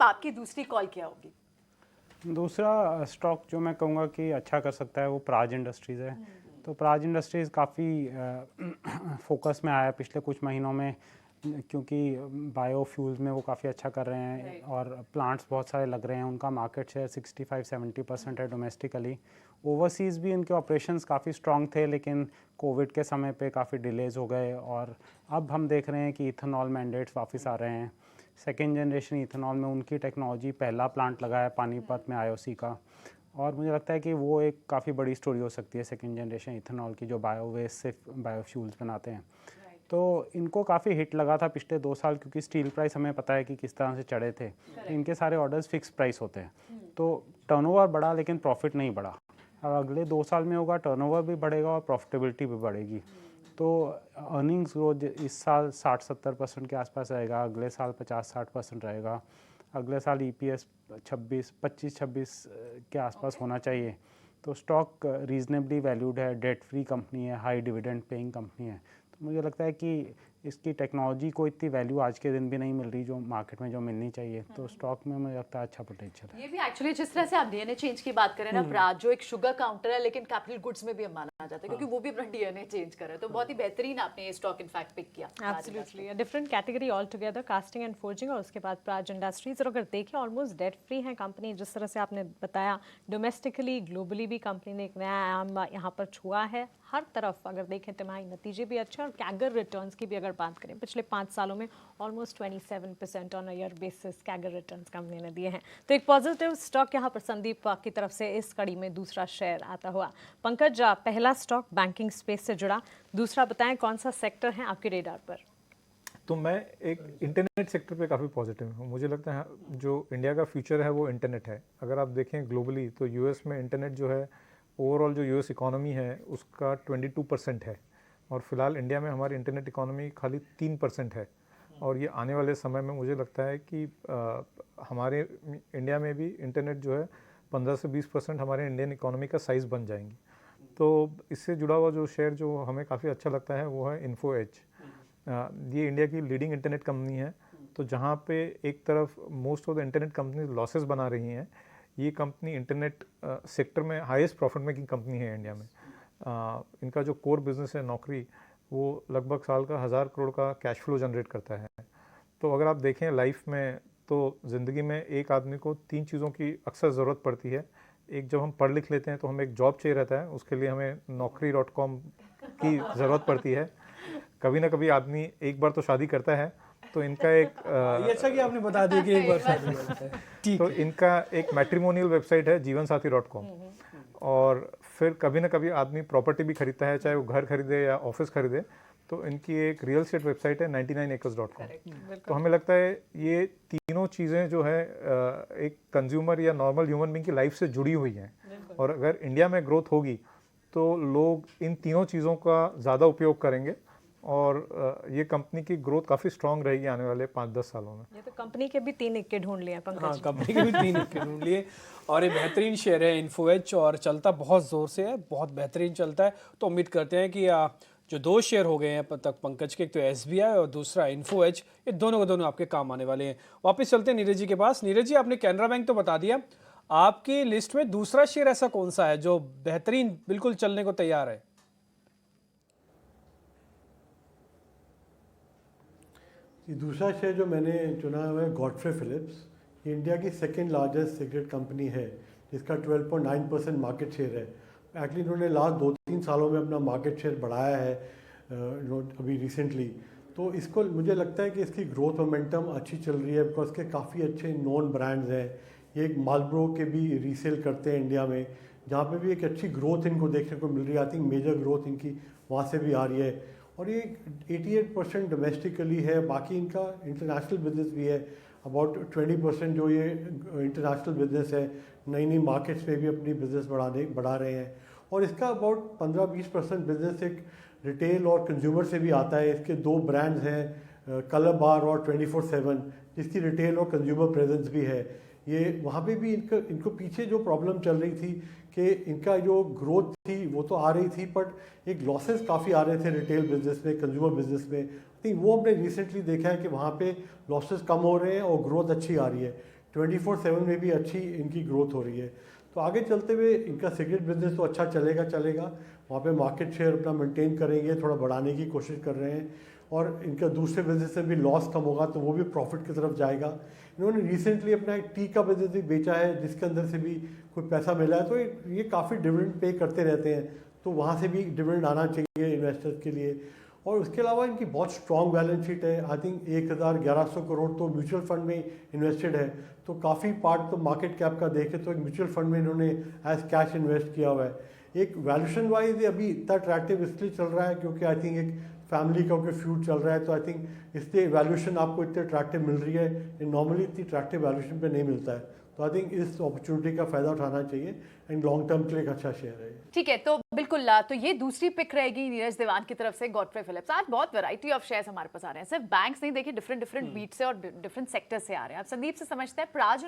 आपकी दूसरी कॉल क्या होगी? दूसरा स्टॉक जो मैं कहूँगा कि अच्छा कर सकता है वो प्राज इंडस्ट्रीज़ है। तो प्राज इंडस्ट्रीज़ काफ़ी फोकस में आया पिछले कुछ महीनों में, क्योंकि बायोफ्यूल्स में वो काफ़ी अच्छा कर रहे हैं और प्लांट्स बहुत सारे लग रहे हैं। उनका मार्केट शेयर 65-70% है डोमेस्टिकली। ओवरसीज़ भी इनके ऑपरेशंस काफ़ी स्ट्रॉन्ग थे, लेकिन कोविड के समय पे काफ़ी डिलेज हो गए और अब हम देख रहे हैं कि इथेनॉल मैंडेट्स वापस आ रहे हैं। सेकेंड जनरेशन इथेनॉल में उनकी टेक्नोलॉजी, पहला प्लांट लगा है पानीपत में आईओसी का, और मुझे लगता है कि वो एक काफ़ी बड़ी स्टोरी हो सकती है सेकेंड जनरेशन इथेनॉल की, जो बायोवेस्ट से बायोफ्यूल्स बनाते हैं। तो इनको काफ़ी हिट लगा था पिछले 2 साल, क्योंकि स्टील प्राइस हमें पता है कि किस तरह से चढ़े थे। तो इनके सारे ऑर्डर्स फिक्स प्राइस होते हैं, तो टर्नओवर बढ़ा लेकिन प्रॉफिट नहीं बढ़ा। अब अगले 2 साल में होगा, टर्नओवर भी बढ़ेगा और प्रॉफिटेबिलिटी भी बढ़ेगी। तो अर्निंग्स ग्रोथ इस साल 60-70% के आसपास रहेगा, अगले साल 50-60% रहेगा, अगले साल ईपीएस 25-26 के आसपास होना चाहिए। तो स्टॉक रीजनेबली वैल्यूड है, डेट फ्री कंपनी है, हाई डिविडेंड पेइंग कंपनी है। तो मुझे लगता है कि इसकी टेक्नोलॉजी को इतनी वैल्यू आज के दिन भी नहीं मिल रही जो मार्केट में जो मिलनी चाहिए। तो स्टॉक में मुझे लगता है अच्छा पोटेंशियल है। ये भी एक्चुअली जिस तरह से आप डीएनए चेंज की बात करें ना, प्राज जो एक शुगर काउंटर है लेकिन कैपिटल गुड्स में भी हम माना जाता है, क्योंकि वो भी अपना डीएनए चेंज कर रहा है। तो बहुत ही बेहतरीन आपने ये स्टॉक इनफैक्ट पिक किया। Absolutely a different category all together, casting and forging, और उसके बाद प्राज इंडस्ट्रीज। और अगर देखें ऑलमोस्ट डेट फ्री है कंपनी, जिस तरह से आपने बताया डोमेस्टिकली ग्लोबली भी कंपनी ने एक नया आयाम यहाँ पर छुआ है। हर तरफ अगर देखें तिमाही नतीजे भी अच्छे, और कैगर रिटर्न्स की भी अगर बात करें पिछले 5 सालों में almost 27% on a year basis CAGR returns company ने दिए हैं। तो एक पॉजिटिव स्टॉक यहाँ पर संदीप की तरफ से इस कड़ी में दूसरा शेयर आता हुआ। पंकज, पहला स्टॉक बैंकिंग स्पेस से जुड़ा, दूसरा बताएं कौन सा सेक्टर है आपके रेडार पर? तो मैं एक इंटरनेट सेक्टर पे काफ़ी पॉजिटिव हूँ। मुझे लगता है जो इंडिया का फ्यूचर है वो इंटरनेट है। अगर आप देखें ग्लोबली तो यूएस में इंटरनेट जो है, ओवरऑल जो यूएस इकोनॉमी है उसका 22% है, और फिलहाल इंडिया में हमारी इंटरनेट इकोनॉमी खाली 3% है। और ये आने वाले समय में मुझे लगता है कि हमारे इंडिया में भी इंटरनेट जो है 15 से 20% हमारे इंडियन इकोनॉमी का साइज़ बन जाएंगी। तो इससे जुड़ा हुआ जो शेयर जो हमें काफ़ी अच्छा लगता है वो है इन्फो एज। ये इंडिया की लीडिंग इंटरनेट कंपनी है। तो जहाँ पे एक तरफ most of the internet company losses बना रही हैं, ये कंपनी इंटरनेट सेक्टर में हाईएस्ट प्रॉफिट मेकिंग कंपनी है इंडिया में। इनका जो कोर बिजनेस है नौकरी, वो लगभग साल का 1000 करोड़ का कैश फ्लो जनरेट करता है। तो अगर आप देखें लाइफ में, तो ज़िंदगी में एक आदमी को 3 चीज़ों की अक्सर ज़रूरत पड़ती है। एक, जब हम पढ़ लिख लेते हैं तो हमें एक जॉब चाहिए रहता है, उसके लिए हमें Naukri.com की ज़रूरत पड़ती है। कभी ना कभी आदमी एक बार तो शादी करता है, तो इनका एक ये अच्छा कि आपने बता दिया कि एक बार शादी करता है। ठीक तो है। इनका एक मैट्रिमोनियल वेबसाइट है जीवनसाथी.com। और फिर कभी ना कभी आदमी प्रॉपर्टी भी खरीदता है, चाहे वो घर खरीदे या ऑफिस खरीदे, तो इनकी एक रियल एस्टेट वेबसाइट है 99acres.com। तो हमें लगता है ये तीनों चीज़ें जो है एक कंज्यूमर या नॉर्मल ह्यूमन बीइंग की लाइफ से जुड़ी हुई हैं। और अगर इंडिया में ग्रोथ होगी तो लोग इन तीनों चीज़ों का ज़्यादा उपयोग करेंगे, और ये कंपनी की ग्रोथ काफ़ी स्ट्रांग रहेगी आने वाले 5-10 सालों में। ये तो कंपनी के भी 3 इक्के ढूंढ लिए पंकज। हाँ, कंपनी के भी 3 इक्के ढूंढ लिए, और ये बेहतरीन शेयर है इन्फो एज, और चलता बहुत ज़ोर से है, बहुत बेहतरीन चलता है। तो उम्मीद करते हैं कि जो 2 शेयर हो गए हैं अब तक पंकज के, एक तो एसबीआई और दूसरा इन्फो एज, ये दोनों के दोनों आपके काम आने वाले हैं। वापस चलते हैं नीरज जी के पास। नीरज जी, आपने कैनरा बैंक तो बता दिया, आपकी लिस्ट में दूसरा शेयर ऐसा कौन सा है जो बेहतरीन बिल्कुल चलने को तैयार है? दूसरा शेयर जो मैंने चुना हुआ है गॉडफ्रे फिलिप्स। ये इंडिया की सेकेंड लार्जेस्ट सिगरेट कंपनी है, जिसका 12.9% मार्केट शेयर है। एक्चुअली इन्होंने लास्ट 2-3 सालों में अपना मार्केट शेयर बढ़ाया है अभी रिसेंटली। तो इसको मुझे लगता है कि इसकी ग्रोथ मोमेंटम अच्छी चल रही है, बिकॉज के काफ़ी अच्छे नॉन ब्रांड्स हैं। ये एक मालब्रो के भी रीसेल करते हैं इंडिया में, जहाँ पे भी एक अच्छी ग्रोथ इनको देखने को मिल रही है। आई थिंक मेजर ग्रोथ इनकी वहाँ से भी आ रही है। और ये 88% डोमेस्टिकली है, बाकी इनका इंटरनेशनल बिजनेस भी है। अबाउट 20% जो ये इंटरनेशनल बिजनेस है, नई नई मार्केट्स में भी अपनी बिजनेस बढ़ा रहे हैं। और इसका अबाउट 15-20% बिजनेस एक रिटेल और कंज्यूमर से भी आता है। इसके 2 ब्रांड्स हैं, कलर बार और 24/7, जिसकी रिटेल और कंज्यूमर प्रेजेंस भी है। ये वहाँ पे भी इनको पीछे जो प्रॉब्लम चल रही थी कि इनका जो ग्रोथ थी वो तो आ रही थी, बट एक लॉसेस काफ़ी आ रहे थे रिटेल बिजनेस में, कंज्यूमर बिजनेस में। आई थिंक वो हमने रिसेंटली देखा है कि वहाँ पे लॉसेस कम हो रहे हैं और ग्रोथ अच्छी आ रही है। 24/7 में भी अच्छी इनकी ग्रोथ हो रही है। तो आगे चलते हुए इनका सिगरेट बिजनेस तो अच्छा चलेगा, वहाँ पे मार्केट शेयर अपना मेंटेन करेंगे, थोड़ा बढ़ाने की कोशिश कर रहे हैं, और इनका दूसरे बिजनेस से भी लॉस कम होगा तो वो भी प्रॉफिट की तरफ जाएगा। इन्होंने रिसेंटली अपना एक टी का बिजनेस भी बेचा है, जिसके अंदर से भी कोई पैसा मिला है, तो ये काफ़ी डिविडेंड पे करते रहते हैं, तो वहाँ से भी डिविडेंड आना चाहिए इन्वेस्टर्स के लिए। और उसके अलावा इनकी बहुत स्ट्रॉन्ग बैलेंस शीट है। आई थिंक 1100 करोड़ तो म्यूचुअल फंड में इन्वेस्टेड है, तो काफ़ी पार्ट तो मार्केट कैप का देखें तो एक म्यूचुअल फंड में इन्होंने एज कैश इन्वेस्ट किया हुआ है। एक वैल्यूशन वाइज अभी इतना अट्रैक्टिव इसलिए चल रहा है क्योंकि आई थिंक एक फैमिली का कोई फ्यूड चल रहा है, तो आई थिंक इसलिए वैल्यूशन आपको इतने अट्रैक्टिव मिल रही है, नॉर्मली इतनी अट्रैक्टिव वैल्यूशन पे नहीं मिलता है। तो आई थिंक इस अपॉर्चुनिटी का फायदा उठाना चाहिए एंड लॉन्ग टर्म के लिए एक अच्छा शेयर है। ठीक है, तो बिल्कुल तो ये दूसरी पिक रहेगी नीरज देवान की तरफ से गॉडफ्रे फिलिप्स। आज बहुत वैरायटी ऑफ शेयर्स हमारे पास आ रहे हैं, सिर्फ बैंक्स नहीं, देखिए डिफरेंट बीट से और डिफरेंट सेक्टर से आ रहे हैं। आप संदीप से समझते हैं, प्राज